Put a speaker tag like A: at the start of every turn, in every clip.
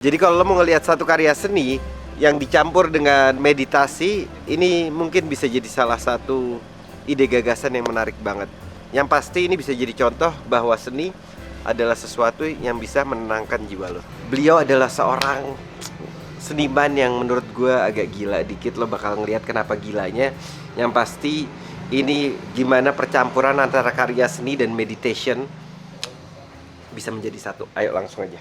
A: Jadi kalau lo mau ngelihat satu karya seni yang dicampur dengan meditasi, ini mungkin bisa jadi salah satu ide gagasan yang menarik banget. Yang pasti ini bisa jadi contoh bahwa seni adalah sesuatu yang bisa menenangkan jiwa lo. Beliau adalah seorang seniman yang menurut gue agak gila dikit. Lo bakal ngelihat kenapa gilanya. Yang pasti ini gimana percampuran antara karya seni dan meditation bisa menjadi satu. Ayo langsung aja.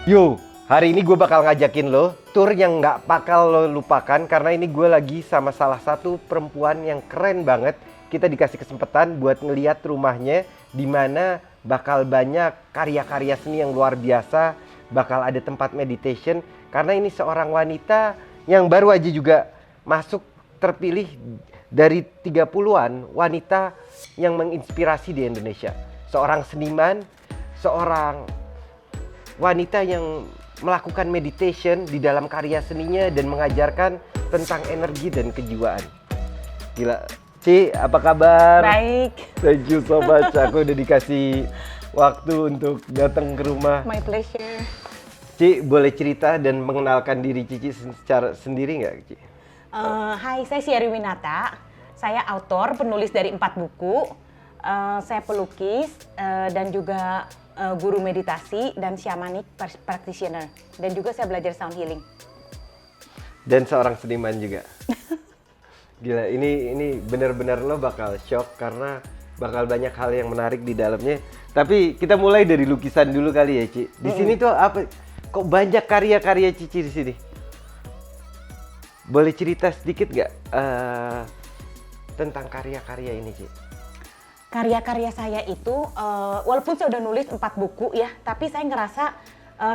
A: Yo, hari ini gue bakal ngajakin lo tour yang nggak bakal lo lupakan. Karena ini gue lagi sama salah satu perempuan yang keren banget. Kita dikasih kesempatan buat ngeliat rumahnya, dimana bakal banyak karya-karya seni yang luar biasa. Bakal ada tempat meditation. Karena ini seorang wanita yang baru aja juga masuk terpilih dari 30-an wanita yang menginspirasi di Indonesia. Seorang seniman, seorang wanita yang melakukan meditation di dalam karya seninya dan mengajarkan tentang energi dan kejiwaan. Gila. Ci, apa kabar?
B: Baik.
A: Thank you so much. Aku udah dikasih waktu untuk datang ke rumah.
B: My pleasure.
A: Ci, boleh cerita dan mengenalkan diri Cici secara sendiri nggak, Ci?
B: Hai, saya Syari Winata. Saya autor, penulis dari 4 buku. Saya pelukis dan juga guru meditasi dan shamanic practitioner. Dan juga saya belajar sound healing.
A: Dan seorang seniman juga. Gila, ini benar-benar lo bakal shock karena bakal banyak hal yang menarik di dalamnya. Tapi kita mulai dari lukisan dulu kali ya, Ci. Di sini tuh apa? Kok banyak karya-karya Cici di sini? Boleh cerita sedikit nggak tentang karya-karya ini, Ci?
B: Karya-karya saya itu, walaupun saya udah nulis 4 buku ya, tapi saya ngerasa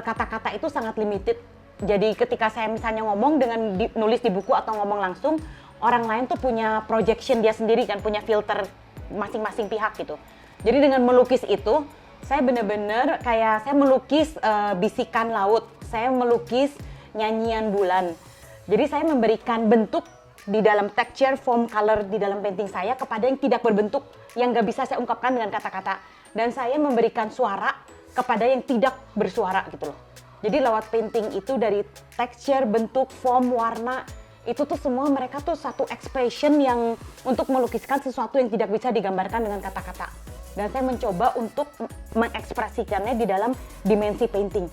B: kata-kata itu sangat limited. Jadi ketika saya misalnya ngomong dengan nulis di buku atau ngomong langsung, orang lain tuh punya projection dia sendiri kan, punya filter masing-masing pihak gitu. Jadi dengan melukis itu, saya bener-bener kayak saya melukis bisikan laut, saya melukis nyanyian bulan. Jadi saya memberikan bentuk di dalam texture, form, color di dalam painting saya kepada yang tidak berbentuk, yang nggak bisa saya ungkapkan dengan kata-kata. Dan saya memberikan suara kepada yang tidak bersuara gitu loh. Jadi lewat painting itu dari texture, bentuk, form, warna, itu tuh semua mereka tuh satu expression yang untuk melukiskan sesuatu yang tidak bisa digambarkan dengan kata-kata. Dan saya mencoba untuk mengekspresikannya di dalam dimensi painting.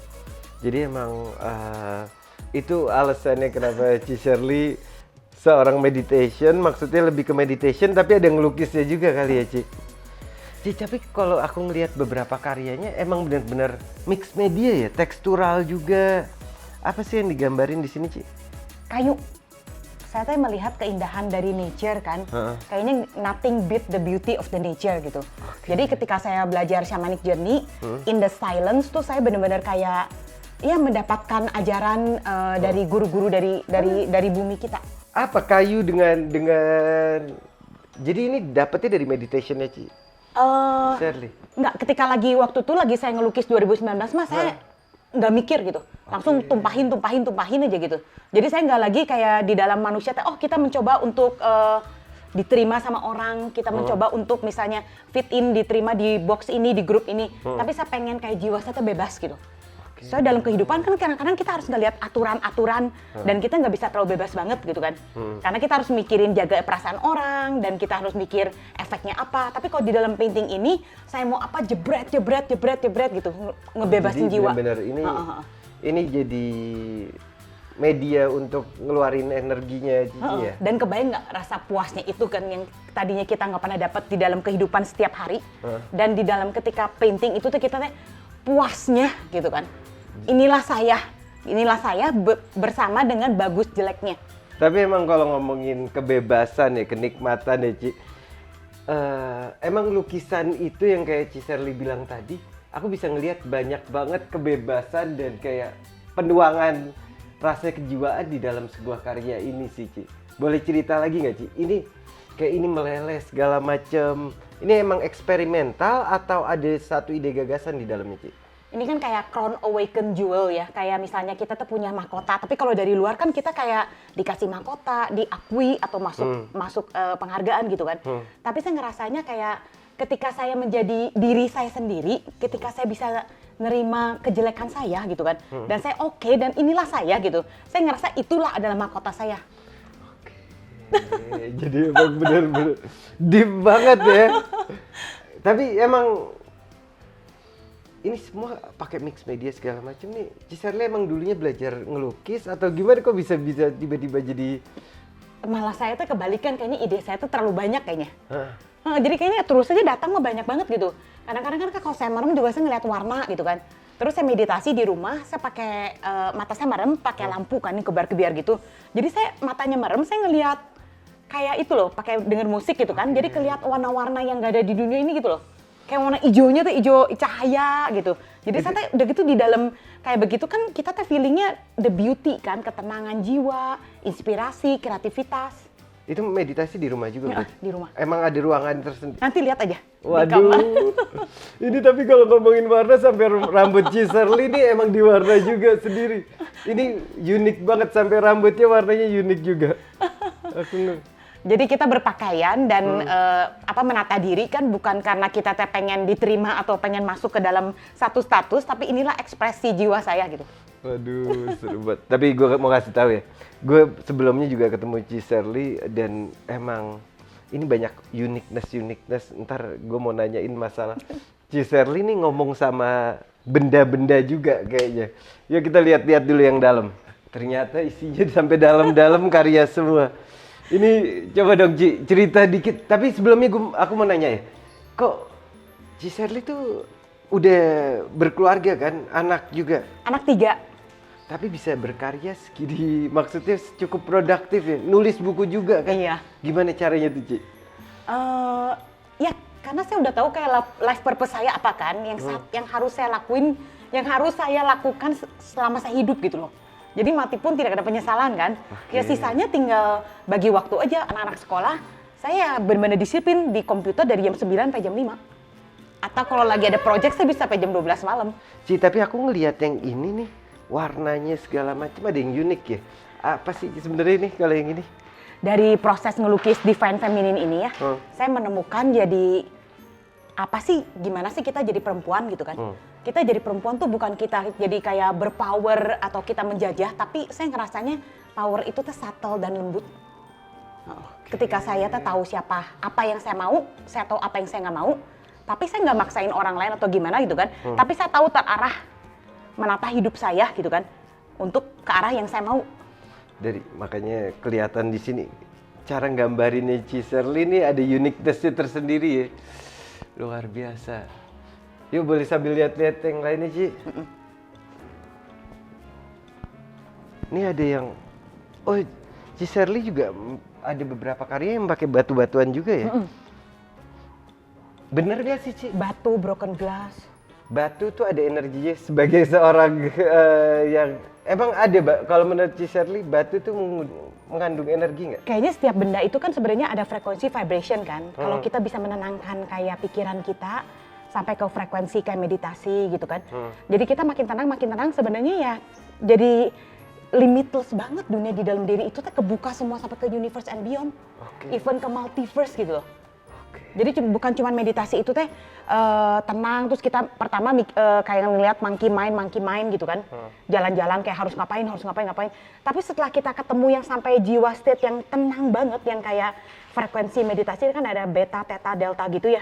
A: Jadi emang itu alasannya kenapa Ci Shirley seorang meditation, maksudnya lebih ke meditation tapi ada ngelukisnya juga kali ya, Ci. Ci, tapi kalau aku ngelihat beberapa karyanya emang benar-benar mix media ya, tekstural juga. Apa sih yang digambarin di sini, Ci?
B: Kayu. Saya tuh melihat keindahan dari nature kan. Kayaknya nothing beat the beauty of the nature gitu. Jadi ketika saya belajar shamanic journey, in the silence tuh saya benar-benar kayak ya mendapatkan ajaran dari guru-guru dari bumi kita.
A: Apa kayu dengan jadi ini dapetnya dari meditation-nya, Ci? Shirley.
B: Enggak, ketika waktu itu lagi saya ngelukis 2019 mas, saya nggak mikir gitu, langsung tumpahin aja gitu. Jadi saya nggak lagi kayak di dalam manusia, kita mencoba untuk diterima sama orang, kita mencoba untuk misalnya fit in, diterima di box ini, di grup ini. Tapi saya pengen kayak jiwa saya tuh bebas gitu. Soalnya dalam kehidupan kan kadang-kadang kita harus ngeliat aturan-aturan dan kita nggak bisa terlalu bebas banget gitu kan. Karena kita harus mikirin jaga perasaan orang dan kita harus mikir efeknya apa. Tapi kalau di dalam painting ini saya mau apa jebret gitu, ngebebasin
A: jadi
B: jiwa.
A: Benar-benar ini jadi media untuk ngeluarin energinya Cici ya.
B: Dan kebayang nggak rasa puasnya itu kan yang tadinya kita nggak pernah dapat di dalam kehidupan setiap hari. Dan di dalam ketika painting itu tuh kita puasnya gitu kan. Inilah saya bersama dengan bagus jeleknya.
A: Tapi emang kalau ngomongin kebebasan ya, kenikmatan ya, Ci, emang lukisan itu yang kayak Ci Shirley bilang tadi, aku bisa ngelihat banyak banget kebebasan dan kayak penuangan rasa kejiwaan di dalam sebuah karya ini sih, Ci. Boleh cerita lagi nggak, Ci? Ini kayak ini meleleh segala macem. Ini emang eksperimental atau ada satu ide gagasan di dalamnya, Ci?
B: Ini kan kayak crown awaken jewel ya, kayak misalnya kita tuh punya mahkota, tapi kalau dari luar kan kita kayak dikasih mahkota, diakui atau masuk penghargaan gitu kan. Tapi saya ngerasanya kayak ketika saya menjadi diri saya sendiri, ketika saya bisa nerima kejelekan saya gitu kan, dan saya oke dan inilah saya gitu, saya ngerasa itulah adalah mahkota saya.
A: Jadi emang bener-bener deep banget ya. Tapi emang ini semua pakai mix media segala macam nih. Cisarli emang dulunya belajar ngelukis atau gimana kok bisa tiba-tiba jadi?
B: Malah saya tuh kebalikan, kayaknya ide saya tuh terlalu banyak kayaknya. Jadi kayaknya terus aja datang mah banyak banget gitu. Kadang-kadang kan kalau saya merem juga saya ngeliat warna gitu kan. Terus saya meditasi di rumah, saya pakai mata saya merem pakai lampu kan, kebar-kebiar gitu. Jadi saya matanya merem, saya ngeliat kayak itu loh, pakai denger musik gitu kan. Jadi kelihatan warna-warna yang gak ada di dunia ini gitu loh. Kayak warna hijaunya tuh hijau cahaya gitu. Jadi saya tuh udah gitu di dalam kayak begitu kan kita tuh feelingnya the beauty kan, ketenangan jiwa, inspirasi, kreativitas.
A: Itu meditasi di rumah juga?
B: Ya, di rumah.
A: Emang ada ruangan tersendiri?
B: Nanti lihat aja.
A: Waduh, ini tapi kalau ngomongin warna sampai rambut Cisarli ini emang diwarna juga sendiri. Ini unik banget, sampai rambutnya warnanya unik juga.
B: Jadi kita berpakaian dan menata diri kan bukan karena kita pengen diterima atau pengen masuk ke dalam satu status, tapi inilah ekspresi jiwa saya gitu.
A: Waduh, seru banget. Tapi gue mau kasih tahu ya, gue sebelumnya juga ketemu Cisarli dan emang ini banyak uniqueness. Ntar gue mau nanyain masalah Cisarli nih ngomong sama benda-benda juga kayaknya. Yuk kita lihat-lihat dulu yang dalam. Ternyata isinya sampai dalam-dalam karya semua. Ini coba dong Ci, cerita dikit. Tapi sebelumnya aku mau nanya ya, kok Cisarli tuh udah berkeluarga kan, anak juga?
B: Anak 3.
A: Tapi bisa berkarya segini, maksudnya cukup produktif ya, nulis buku juga kan?
B: Iya.
A: Gimana caranya tuh Ci?
B: Ya karena saya udah tahu kayak life purpose saya apa kan, yang harus saya lakuin, yang harus saya lakukan selama saya hidup gitu loh. Jadi mati pun tidak ada penyesalan kan. Ya sisanya tinggal bagi waktu aja. Anak-anak sekolah, saya benar-benar disiplin di komputer dari jam 9 sampai jam 5. Atau kalau lagi ada project, saya bisa sampai jam 12 malam.
A: Ci, tapi aku ngelihat yang ini nih, warnanya segala macam ada yang unik ya. Apa sih sebenarnya nih kalau yang ini?
B: Dari proses ngelukis Divine Feminine ini ya, saya menemukan jadi apa sih, gimana sih kita jadi perempuan gitu kan. Kita jadi perempuan tuh bukan kita jadi kayak berpower atau kita menjajah, tapi saya ngerasanya power itu tuh subtle dan lembut. Ketika saya tuh tahu apa yang saya mau, saya tahu apa yang saya nggak mau, tapi saya nggak maksain orang lain atau gimana gitu kan. Tapi saya tahu terarah menata hidup saya gitu kan, untuk ke arah yang saya mau.
A: Makanya kelihatan di sini cara gambarinnya Cisarli ini ada uniqueness-nya tersendiri ya. Luar biasa. Yuk boleh sambil lihat-lihat yang lainnya Ci. Ini ada yang, Cisarli juga ada beberapa karya yang pakai batu-batuan juga ya. Bener gak sih Ci?
B: Batu, broken glass.
A: Batu tuh ada energinya sebagai seorang yang emang ada, kalau menurut Cisarli batu tuh mengandung energi nggak?
B: Kayaknya setiap benda itu kan sebenarnya ada frekuensi vibration kan. Kalau kita bisa menenangkan kayak pikiran kita sampai ke frekuensi kayak meditasi gitu kan. Jadi kita makin tenang sebenarnya ya jadi limitless banget dunia di dalam diri itu tuh kebuka semua sampai ke universe and beyond. Even ke multiverse gitu loh. Jadi bukan cuma meditasi itu teh tenang, terus kita pertama kayak ngeliat monkey mind gitu kan. Jalan-jalan kayak harus ngapain. Tapi setelah kita ketemu yang sampai jiwa state yang tenang banget, yang kayak frekuensi meditasi kan ada beta, theta, delta gitu ya.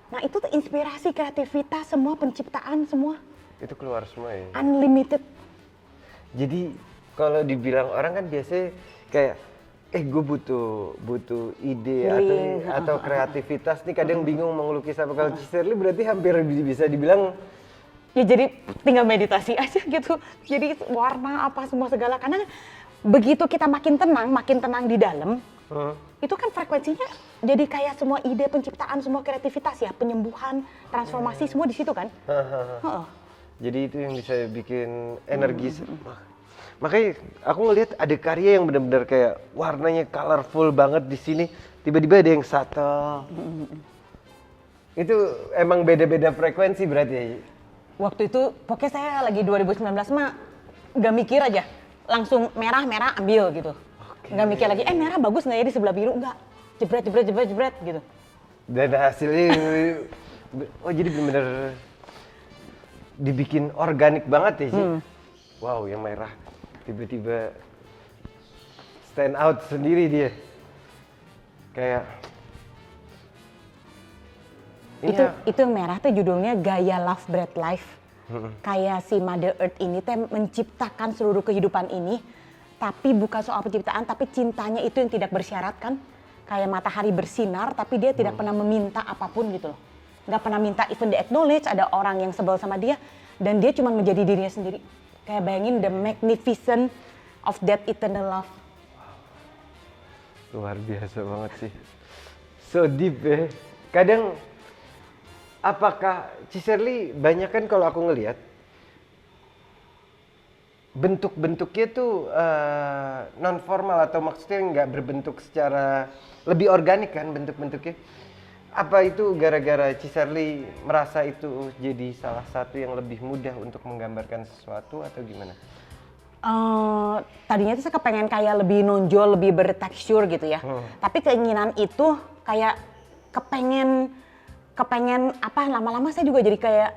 B: Nah itu tuh inspirasi, kreativitas, semua penciptaan semua.
A: Itu keluar semua ya?
B: Unlimited.
A: Jadi kalau dibilang orang kan biasanya kayak gue butuh ide atau kreativitas nih, kadang bingung mau ngelukis apa. Kalau Cisarli berarti hampir bisa dibilang
B: ya jadi tinggal meditasi aja gitu. Jadi warna apa semua segala, karena begitu kita makin tenang di dalam, itu kan frekuensinya jadi kayak semua ide penciptaan, semua kreativitas ya, penyembuhan, transformasi semua di situ kan.
A: Jadi itu yang bisa bikin energi. Makanya aku ngelihat ada karya yang benar-benar kayak warnanya colorful banget di sini, tiba-tiba ada yang subtle. Itu emang beda-beda frekuensi berarti ya?
B: Waktu itu pokoknya saya lagi 2019 mah nggak mikir aja, langsung merah ambil gitu. Nggak mikir lagi, merah bagus nggak ya di sebelah biru, nggak. Jebret gitu.
A: Dan hasilnya, oh jadi bener-bener dibikin organik banget ya sih. Wow, yang merah tiba-tiba stand out sendiri dia. Kayak
B: Itu yang merah tuh judulnya Gaia Love Breath Life. Kayak si Mother Earth ini teh menciptakan seluruh kehidupan ini, tapi bukan soal penciptaan, tapi cintanya itu yang tidak bersyarat kan. Kayak matahari bersinar, tapi dia tidak pernah meminta apapun gitu loh. Nggak pernah minta even di acknowledge ada orang yang sebel sama dia, dan dia cuma menjadi dirinya sendiri. Kayak bayangin the magnificent of that eternal love.
A: luar biasa banget sih. So deep ya. Kadang apakah Cicerly banyak kan kalau aku ngelihat bentuk-bentuknya tuh non formal atau maksudnya nggak berbentuk secara lebih organik kan bentuk-bentuknya. Apa itu gara-gara Cicerly merasa itu jadi salah satu yang lebih mudah untuk menggambarkan sesuatu atau gimana?
B: Tadinya tuh saya kepengen kayak lebih nonjol, lebih bertekstur gitu ya. Tapi keinginan itu kayak kepengen apa, lama-lama saya juga jadi kayak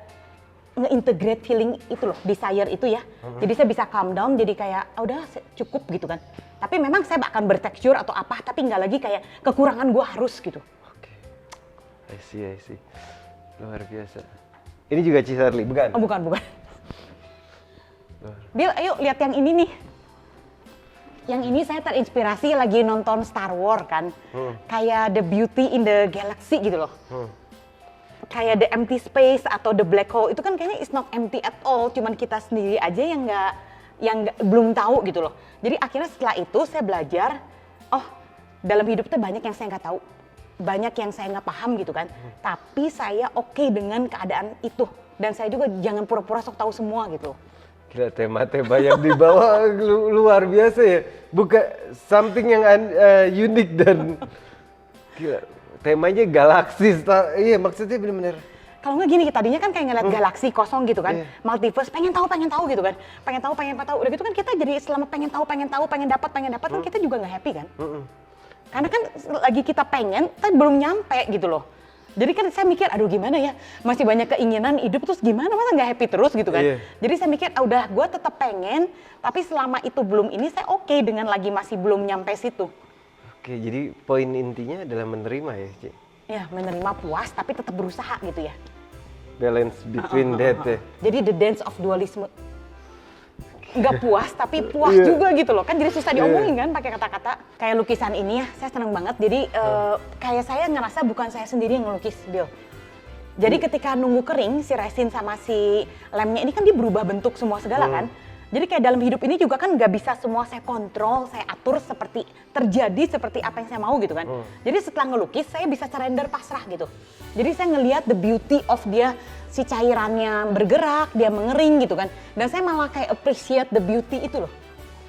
B: nge-integrate feeling itu loh, desire itu ya. Jadi saya bisa calm down, jadi kayak udah cukup gitu kan. Tapi memang saya akan bertekstur atau apa, tapi nggak lagi kayak kekurangan gue harus gitu.
A: Oke, I see. Luar biasa. Ini juga Cicerly, bukan?
B: Oh bukan. Bill, ayo lihat yang ini nih. Yang ini saya terinspirasi lagi nonton Star Wars kan. Kayak the beauty in the galaxy gitu loh. Kayak the empty space atau the black hole itu kan kayaknya is not empty at all, cuman kita sendiri aja yang belum tahu gitu loh. Jadi akhirnya setelah itu saya belajar, oh dalam hidup tuh banyak yang saya nggak tahu, banyak yang saya nggak paham gitu kan. Tapi saya oke dengan keadaan itu, dan saya juga jangan pura-pura sok tahu semua gitu.
A: Gila, tema-tema yang dibawa luar biasa ya. Bukan something yang unik dan gila. Temanya galaksi, iya maksudnya bener-bener.
B: Kalau nggak gini, tadinya kan kayak ngeliat galaksi kosong gitu kan, multiverse, pengen tahu gitu kan, pengen tahu. Udah gitu kan kita jadi selama pengen dapat kan kita juga nggak happy kan. Karena kan lagi kita pengen, tapi belum nyampe gitu loh. Jadi kan saya mikir, aduh gimana ya, masih banyak keinginan hidup terus gimana, masa nggak happy terus gitu kan. Jadi saya mikir, udah gue tetap pengen, tapi selama itu belum ini saya oke dengan lagi masih belum nyampe situ.
A: Oke, jadi poin intinya adalah menerima ya, Ci?
B: Ya, menerima, puas, tapi tetap berusaha gitu ya.
A: Balance between that ya.
B: Jadi the dance of dualisme. Nggak puas, tapi puas juga gitu loh. Kan jadi susah diomongin kan pakai kata-kata. Kayak lukisan ini ya, saya seneng banget. Jadi kayak saya ngerasa bukan saya sendiri yang ngelukis, Bill. Jadi ketika nunggu kering, si resin sama si lemnya ini kan dia berubah bentuk semua segala kan. Jadi kayak dalam hidup ini juga kan nggak bisa semua saya kontrol, saya atur seperti terjadi seperti apa yang saya mau gitu kan. Jadi setelah ngelukis saya bisa surrender, pasrah gitu. Jadi saya ngelihat the beauty of dia, si cairannya bergerak, dia mengering gitu kan. Dan saya malah kayak appreciate the beauty itu loh.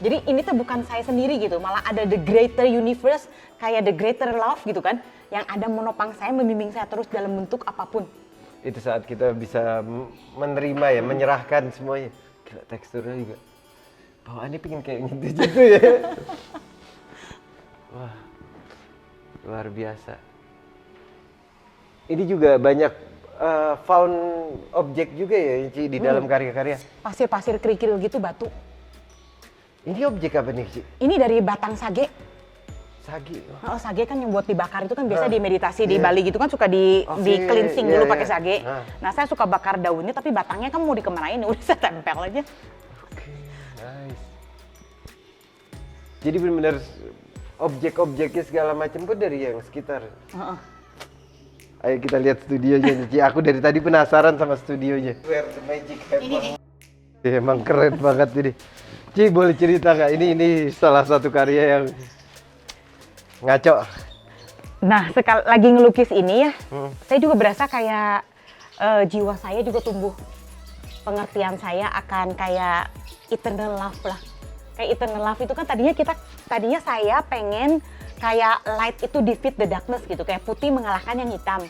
B: Jadi ini tuh bukan saya sendiri gitu, malah ada the greater universe, kayak the greater love gitu kan. Yang ada menopang saya, membimbing saya terus dalam bentuk apapun.
A: Itu saat kita bisa menerima ya, menyerahkan semuanya. Gila, teksturnya juga bawaannya pengen kayak gitu ya. Wah, luar biasa. Ini juga banyak found objek juga ya, Ci, di dalam karya-karya.
B: Pasir-pasir kerikil gitu, batu.
A: Ini objek apa nih, Ci?
B: Ini dari batang sage.
A: Sage.
B: Oh, sage kan yang buat dibakar itu kan biasa di meditasi di Bali gitu kan suka di cleansing dulu pakai sage. Nah, saya suka bakar daunnya tapi batangnya kan mau dikemanain, udah saya tempel aja.
A: Oke, nice. Jadi benar-benar objek-objeknya segala macam pun dari yang sekitar. Ayo kita lihat studionya nih, Ci. Aku dari tadi penasaran sama studionya. Where the magic happen. Emang keren banget ini. Ci, boleh cerita nggak? Ini salah satu karya yang ngaco.
B: Nah, lagi ngelukis ini ya, saya juga berasa kayak jiwa saya juga tumbuh. Pengertian saya akan kayak eternal love lah. Kayak eternal love itu kan tadinya saya pengen kayak light itu defeat the darkness gitu, kayak putih mengalahkan yang hitam.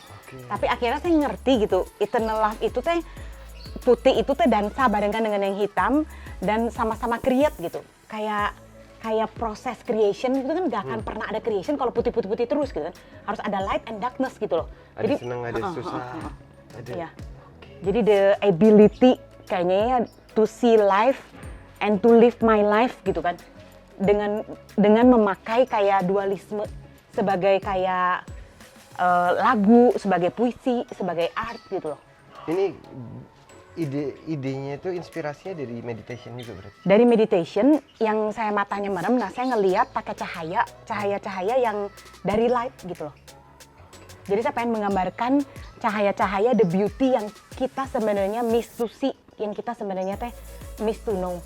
B: Tapi akhirnya saya ngerti gitu, eternal love itu teh putih itu tuh dansa barengan dengan yang hitam dan sama-sama create gitu. Kayak proses creation itu kan nggak akan pernah ada creation kalau putih-putih terus gitu kan. Harus ada light and darkness gitu loh.
A: Ada senang, ada susah. Ada.
B: Iya. Jadi the ability kayaknya ya to see life and to live my life gitu kan. Dengan memakai kayak dualisme sebagai kayak lagu, sebagai puisi, sebagai art gitu loh.
A: Ini idenya itu inspirasinya dari meditation juga berarti? Dari
B: meditation yang saya matanya merem, nah saya ngeliat pakai cahaya-cahaya yang dari light gitu loh. Jadi saya pengen menggambarkan cahaya-cahaya the beauty yang kita sebenarnya miss to see, yang kita sebenarnya miss to know.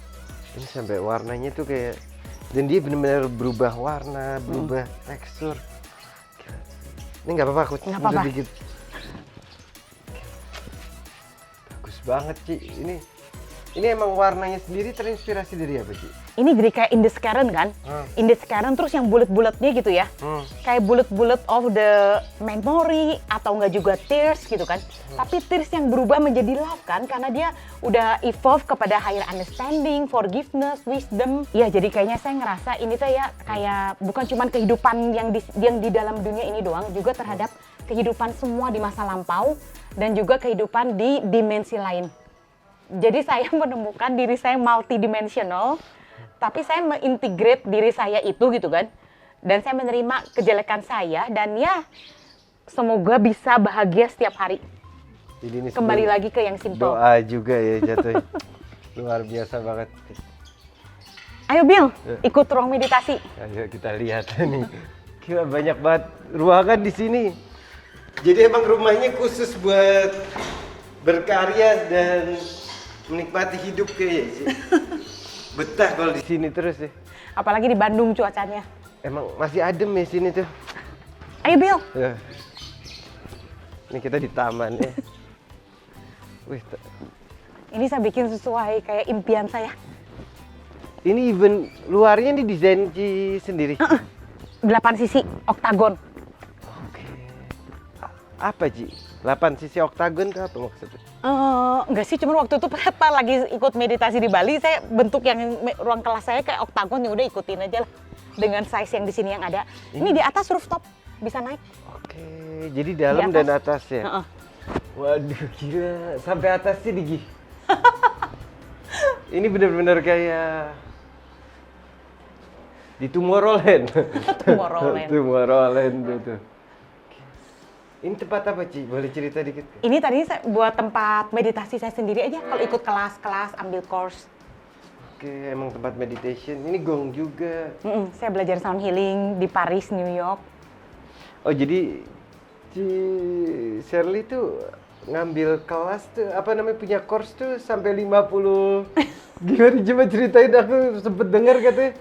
A: Ini sampai warnanya tuh kayak, dan dia benar-benar berubah warna, berubah tekstur. Ini nggak apa-apa, aku mundur dikit. Bagus banget, Ci. Ini emang warnanya sendiri terinspirasi dari apa, Ci?
B: Ini dari kayak Indescaren kan? Indescaren terus yang bulat-bulatnya gitu ya. Kayak bulat-bulat of the memory atau enggak juga tears gitu kan. Tapi tears yang berubah menjadi love kan karena dia udah evolve kepada higher understanding, forgiveness, wisdom. Ya jadi kayaknya saya ngerasa ini tuh ya kayak bukan cuma kehidupan yang di dalam dunia ini doang, juga terhadap kehidupan semua di masa lampau dan juga kehidupan di dimensi lain. Jadi saya menemukan diri saya multidimensional, tapi saya mengintegrate diri saya itu gitu kan. Dan saya menerima kejelekan saya dan ya semoga bisa bahagia setiap hari.
A: Jadi ini
B: kembali lagi ke yang simple.
A: Doa juga ya jatuhnya. Luar biasa banget.
B: Ayo Bill, ikut ruang meditasi.
A: Ayo kita lihat nih. Gila banyak banget ruangan di sini. Jadi emang rumahnya khusus buat berkarya dan menikmati hidup kayaknya sih. Betah kalau di sini terus ya.
B: Apalagi di Bandung cuacanya.
A: Emang masih adem ya sini tuh.
B: Ayo Bill.
A: Ya. Ini kita di taman ya. Wih,
B: ini saya bikin sesuai kayak impian saya.
A: Ini even luarnya didesain Ci sendiri.
B: 8 sisi oktagon.
A: Oke. Apa Ci? 8 sisi oktagon itu apa maksudnya?
B: Enggak sih, cuma waktu itu pas lagi ikut meditasi di Bali, saya bentuk yang ruang kelas saya kayak oktagon, ya udah ikutin aja lah dengan size yang di sini yang ada. Ini di atas rooftop, bisa naik.
A: Oke, jadi dalam dan atas ya? Waduh gila, sampai atas sih Digi. Ini benar-benar kayak di Tomorrowland. Tomorrowland tuh. Ini tempat apa Ci? Boleh cerita dikit?
B: Ini tadi saya buat tempat meditasi saya sendiri aja kalau ikut kelas-kelas, ambil course.
A: Oke, emang tempat meditation. Ini gong juga.
B: Saya belajar sound healing di Paris, New York.
A: Oh jadi Ci Shirley tuh ngambil kelas tuh, apa namanya, punya course tuh sampai 50. Gimana coba ceritain, aku sempet dengar katanya.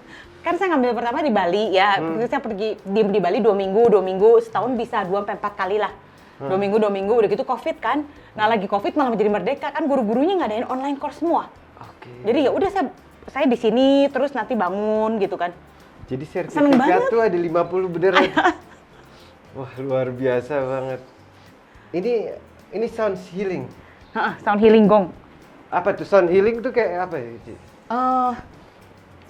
B: Kan saya ngambil pertama di Bali ya, saya pergi di Bali 2 minggu, setahun bisa 2-4 kali lah. 2 minggu, udah gitu Covid kan. Nah lagi Covid malah menjadi merdeka kan, guru-gurunya ngadain online course semua. Jadi ya udah saya di sini terus nanti bangun gitu kan.
A: Jadi sertifikat tuh ada 50 beneran. Wah luar biasa banget. Ini sound healing.
B: Sound healing gong.
A: Apa tuh sound healing tuh kayak apa ya, Ci?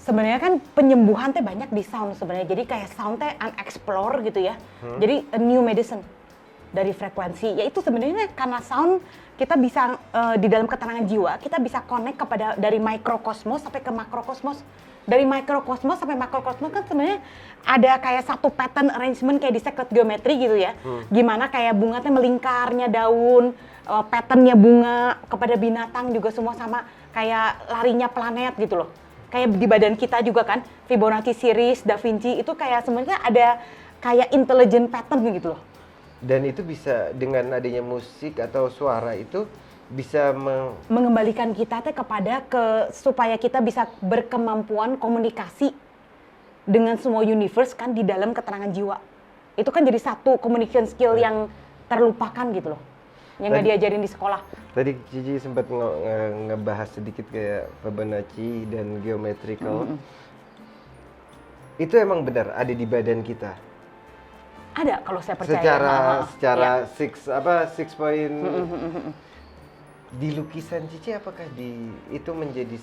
B: Sebenarnya kan penyembuhan teh banyak di sound sebenarnya. Jadi kayak sound teh unexplored gitu ya. Jadi a new medicine dari frekuensi. Yaitu sebenarnya karena sound kita bisa di dalam ketenangan jiwa, kita bisa connect kepada dari mikrokosmos sampai ke makrokosmos. Dari mikrokosmos sampai makrokosmos kan sebenarnya ada kayak satu pattern arrangement kayak di sacred geometry gitu ya. Gimana kayak bunga teh melingkarnya daun, patternnya bunga kepada binatang juga semua sama kayak larinya planet gitu loh. Kayak di badan kita juga kan, Fibonacci series, Da Vinci itu kayak sebenarnya ada kayak intelligent pattern gitu loh.
A: Dan itu bisa dengan adanya musik atau suara itu bisa
B: mengembalikan kita teh kepada supaya kita bisa berkemampuan komunikasi dengan semua universe kan di dalam keterangan jiwa. Itu kan jadi satu communication skill yang terlupakan gitu loh. Yang nggak diajarin di sekolah.
A: Tadi Cici sempat ngebahas sedikit kayak Fibonacci dan geometrical. Itu emang benar ada di badan kita.
B: Ada kalau saya percaya.
A: Secara six point. Di lukisan Cici apakah itu menjadi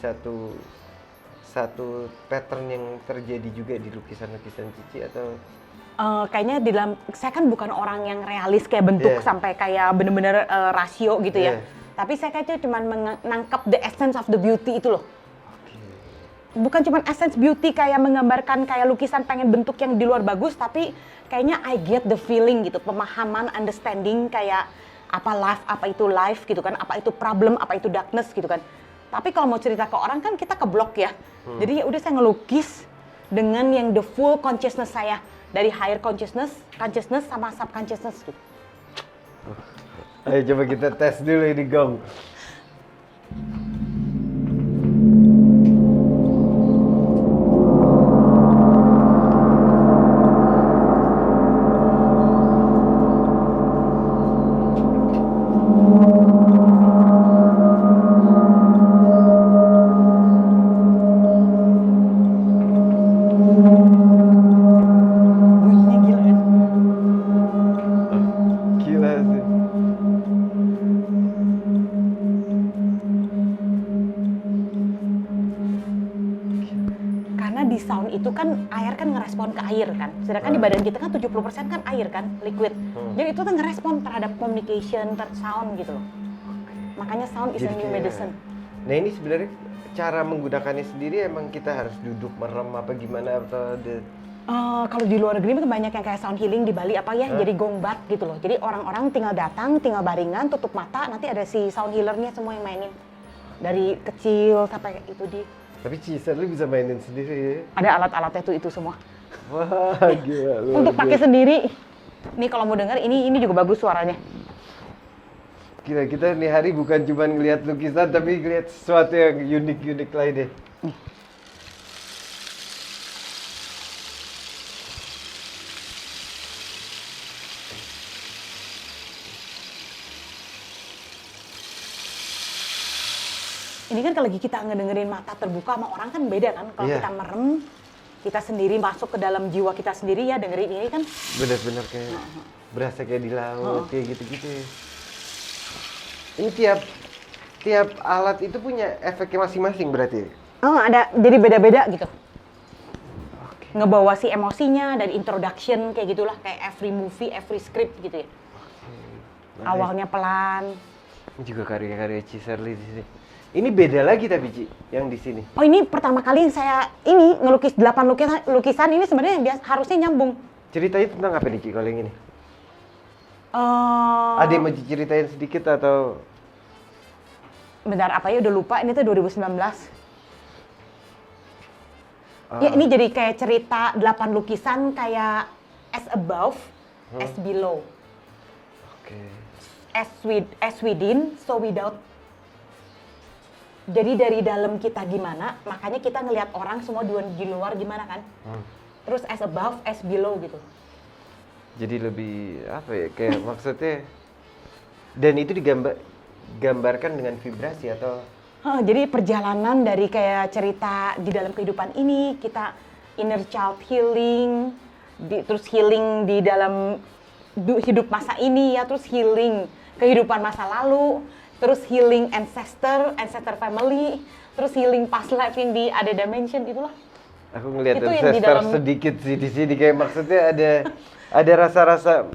A: satu pattern yang terjadi juga di lukisan-lukisan Cici atau
B: Kayaknya di dalam, saya kan bukan orang yang realis kayak bentuk
A: Yeah.
B: sampai kayak bener-bener rasio gitu ya.
A: Yeah.
B: Tapi saya kayaknya cuma menangkap the essence of the beauty itu loh.
A: Oke.
B: Bukan cuma essence beauty kayak menggambarkan kayak lukisan pengen bentuk yang di luar bagus, tapi kayaknya I get the feeling gitu, pemahaman, understanding kayak apa itu life gitu kan, apa itu problem, apa itu darkness gitu kan. Tapi kalau mau cerita ke orang kan kita keblok ya. Jadi ya udah saya ngelukis dengan yang the full consciousness saya, dari higher consciousness sama subconsciousness gitu.
A: Ayo coba kita tes dulu ini Gong.
B: Bunyinya gila kan?
A: Gila sih.
B: Karena di sound itu kan air kan ngerespon ke air kan. Sedangkan di badan kita kan 70% kan air kan, liquid. Jadi itu tuh ngerespon terhadap communication, sound gitu loh. Makanya sound is a
A: Jadi
B: new
A: kayak-
B: medicine.
A: Nah ini sebenarnya cara menggunakannya sendiri emang kita harus duduk merem apa gimana atau
B: Kalau di luar negeri itu banyak yang kayak sound healing di Bali apa ya, jadi gongbat gitu loh. Jadi orang-orang tinggal datang, tinggal baringan, tutup mata, nanti ada si sound healernya semua yang mainin. Dari kecil sampai itu di
A: Tapi Ciser lu bisa mainin sendiri ya?
B: ada alat-alatnya tuh itu semua.
A: Wah gila lu.
B: Untuk pakai sendiri. Nih kalau mau dengar ini juga bagus suaranya.
A: Gila kita nih hari bukan cuma ngelihat lukisan tapi ngelihat sesuatu yang unik-unik lain deh.
B: Ini kan kalau lagi kita ngedengerin mata terbuka sama orang kan beda kan. Kalau
A: Iya.
B: kita merem, kita sendiri masuk ke dalam jiwa kita sendiri ya dengerin ini kan.
A: Bener-bener kayak berasa kayak di laut kayak gitu-gitu ya. Ini tiap alat itu punya efeknya masing-masing berarti.
B: Oh ada, jadi beda-beda gitu.
A: Oke.
B: Ngebawa si emosinya dari introduction kayak gitulah. Kayak every movie, every script gitu ya. Awalnya pelan.
A: Ini juga karya-karya Ciserly di sini. Ini beda lagi tapi Ci, yang di sini.
B: Oh ini pertama kali saya ini ngelukis 8 lukisan ini sebenarnya yang harusnya nyambung.
A: Ceritanya tentang apa nih Ci kalau yang ini?
B: Eh,
A: Ada yang mau diceritain sedikit atau?
B: bentar apa ya udah lupa ini tuh 2019. Ya ini jadi kayak cerita 8 lukisan kayak as above, as below,
A: Oke.
B: as within, so without. Jadi dari dalam kita gimana, makanya kita ngelihat orang semua di luar gimana kan. Terus as above, as below gitu.
A: Jadi lebih apa ya kayak maksudnya dan itu digambarkan dengan vibrasi atau
B: Jadi perjalanan dari kayak cerita di dalam kehidupan ini, kita inner child healing, terus healing di dalam hidup masa ini ya, terus healing kehidupan masa lalu, terus healing ancestor family, terus healing past life yang di ada dimension itulah.
A: aku ngelihat
B: Itu yang di
A: ancestor
B: dalam-
A: sedikit sih di sini kayak maksudnya ada rasa-rasa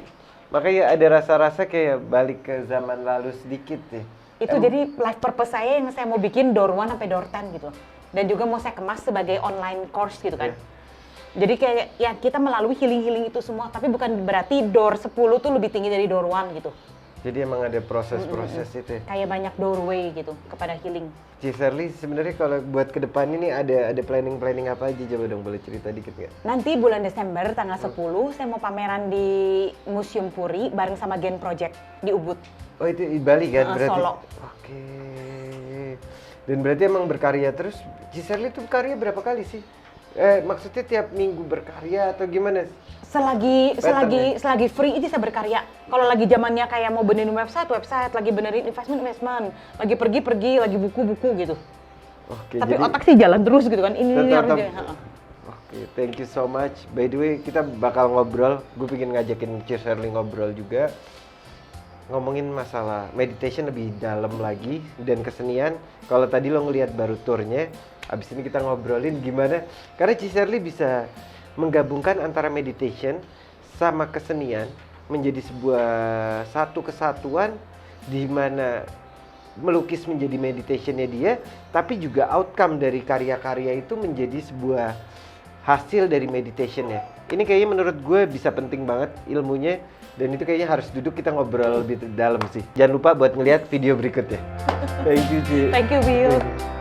A: makanya ada rasa-rasa kayak balik ke zaman lalu sedikit deh.
B: Itu jadi life purpose saya yang saya mau bikin door 1 sampai door 10 gitu. Dan juga mau saya kemas sebagai online course gitu kan. Jadi kayak ya kita melalui healing-healing itu semua, tapi bukan berarti door 10 tuh lebih tinggi dari door 1 gitu.
A: Jadi emang ada proses-proses itu ya.
B: Kayak banyak doorway gitu kepada healing.
A: Ciserly sebenarnya kalau buat ke depan ini ada planning apa aja coba dong boleh cerita dikit nggak?
B: Nanti bulan Desember tanggal 10 saya mau pameran di Museum Puri bareng sama Gen Project di Ubud.
A: Oh itu di Bali kan berarti?
B: Solo.
A: Oke. Dan berarti emang berkarya terus. Ciserly tuh karya berapa kali sih? Maksudnya tiap minggu berkarya atau gimana?
B: Selagi free itu saya berkarya. Kalau lagi zamannya kayak mau benerin website, lagi benerin investment, lagi pergi, lagi buku gitu.
A: Oke.
B: Tapi
A: jadi
B: otak sih jalan terus gitu kan. Ini harus
A: tetap.
B: dia. Heeh.
A: Oke, thank you so much. By the way, kita bakal ngobrol. Gue pengen ngajakin Ciserly ngobrol juga. ngomongin masalah meditation lebih dalam lagi dan kesenian. Kalau tadi lo ngelihat baru turnya, abis ini kita ngobrolin gimana. Karena Ci Shirley bisa menggabungkan antara meditation sama kesenian menjadi sebuah satu kesatuan di mana melukis menjadi meditationnya dia, tapi juga outcome dari karya-karya itu menjadi sebuah hasil dari meditationnya. Ini kayaknya menurut gue bisa penting banget ilmunya, dan itu kayaknya harus duduk kita ngobrol lebih dalam sih. Jangan lupa buat ngeliat video berikutnya. Thank you, Ci.
B: Thank you, Bill.